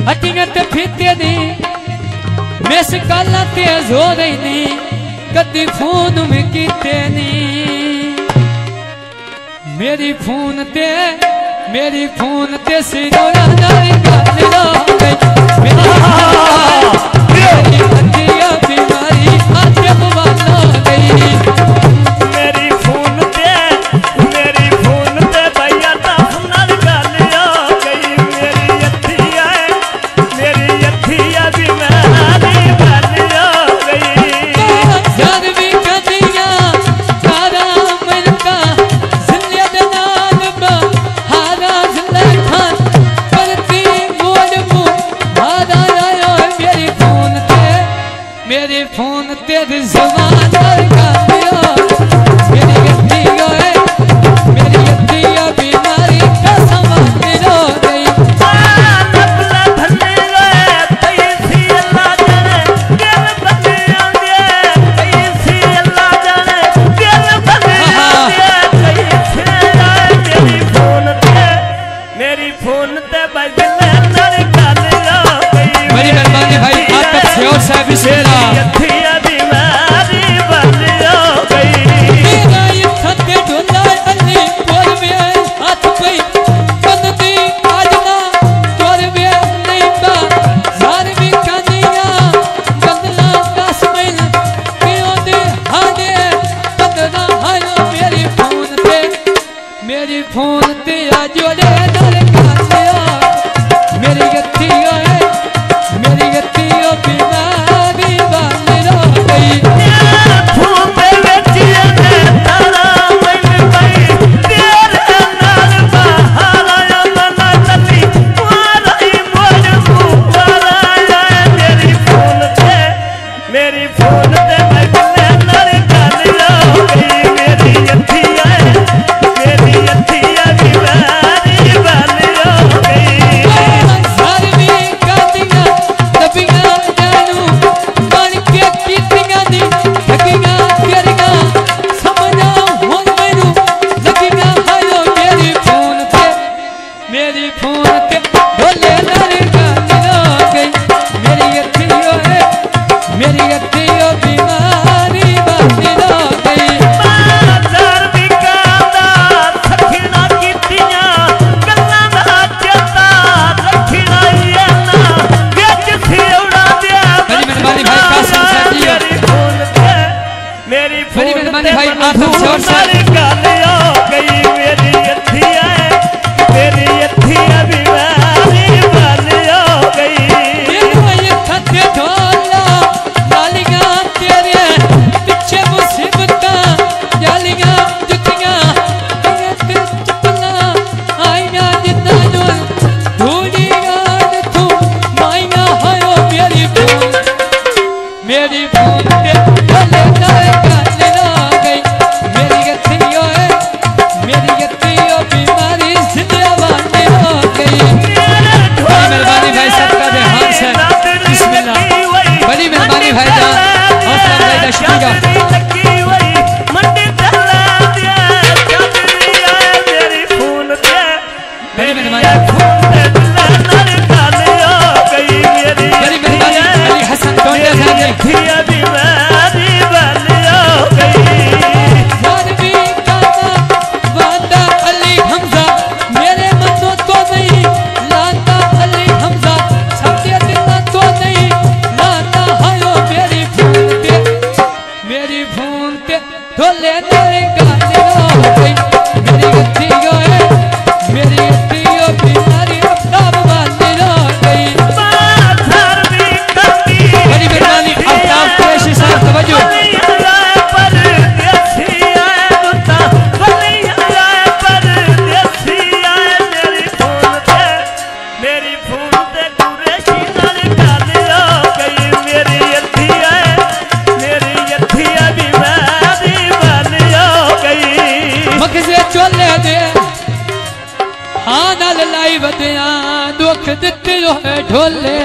हटियां ते फीते दी मिस काला तेज हो रही नी कदी फोन में कीते नी मेरी फोन ते सिरोया नारी गल हो गई मेरी हटिया बीमारी आते बवाना गई मेरी फोन ते भैया दस नाल गल हो गई मेरी अथिया बीमारी गल हो गई यार भी कदिया तारा मिलका जिले दे नाल हारा जिले खान करती मोड़ मु हारा आयो मेरे फोन ते ज़बान का मेरी गद्दिया बीमारी का समान हो गई नबला धन्ने रोए पैसी अल्लाह जाने दिल बने आंदे पैसी अल्लाह जाने दिल बने आंदे कैसे आए मेरी फोन ते बजले नाल गल हो गई बड़ी मेहरबानी भाई आतिफ सियोर साहब बिस्मिल्लाह अथिया बीमारी बन हो गई मेरा ये खत्ते ढोला अली बोल में हाथ पे बंदी आजना तोर में नहीं बा जार भी कनिया बंदला कासमिल क्यों दे हाडे बंदना हायो मेरी फोन ते आ जोड़े दर कासिया मेरी गत्तिया बीमारी बन हो गई फूटे बेचिया ने तारा मन पई तेरे नाल बाहर आया मना लती माराई मोर मुवारा मेरी फोन ते बजले नाल गल हो गई मेरी अथिया बीमारी बन हो गई सार भी कादियां दबियां जानू बन के कीतियां दी ठगियां तेरियां समझा हुन मैनू लगियां हायो मेरी फोन ते ढोले नाल गल हो गई मेरी अथियो बीमारी बन हो गई बाजार बिकादा सखीना कीतियां गल्लां दा चेता रखना ना विच सिउड़ा दिया बड़ी मेहरबानी भाई कासिम साहब जी मेरी बड़ी मेहरबानी भाई आतिफ सियोर साहब गल हो गई मेरी अथिया बीमारी बन हो गई मेरा ये खत्ते ढोला लालियां तेरे पीछे मुसीबतां जालियां जुतियां चपला आईया जिन्ना नूर धूली याद तू माइया हायो मेरी फोन ते ढोले नाल गल हो गई मेरी गत्तियो बीमारी जिंदबान हो गई बड़ी मेहरबानी भाई सबका ध्यान से बिस्मिल्लाह बड़ी मेहरबानी भाई जान हौसला अफजाई शुक्रिया बड़ी मेहरबानी बड़ी मेहरबानी अली हसन टोंडिया साहब जी यार भी काना वादा अली हमजा मेरे मनो तो नहीं लाता अली हमजा सबके दिल तो नहीं लाता हायो मेरी फोन ते ढोले नाल गल हो गई मेरी गत्तियो बीमारी अफ्ताब बन हो गई बड़ी मेहरबानी अफ्ताब कुरैशी साहब तवज्जो मेरी फोन ते कुरैशी नाल गल हो गई मेरी अथिया बीमारी बन हो गई मखजे चोले दे हाँ नाल लाई वधिया दुख दित्ते जो है ढोले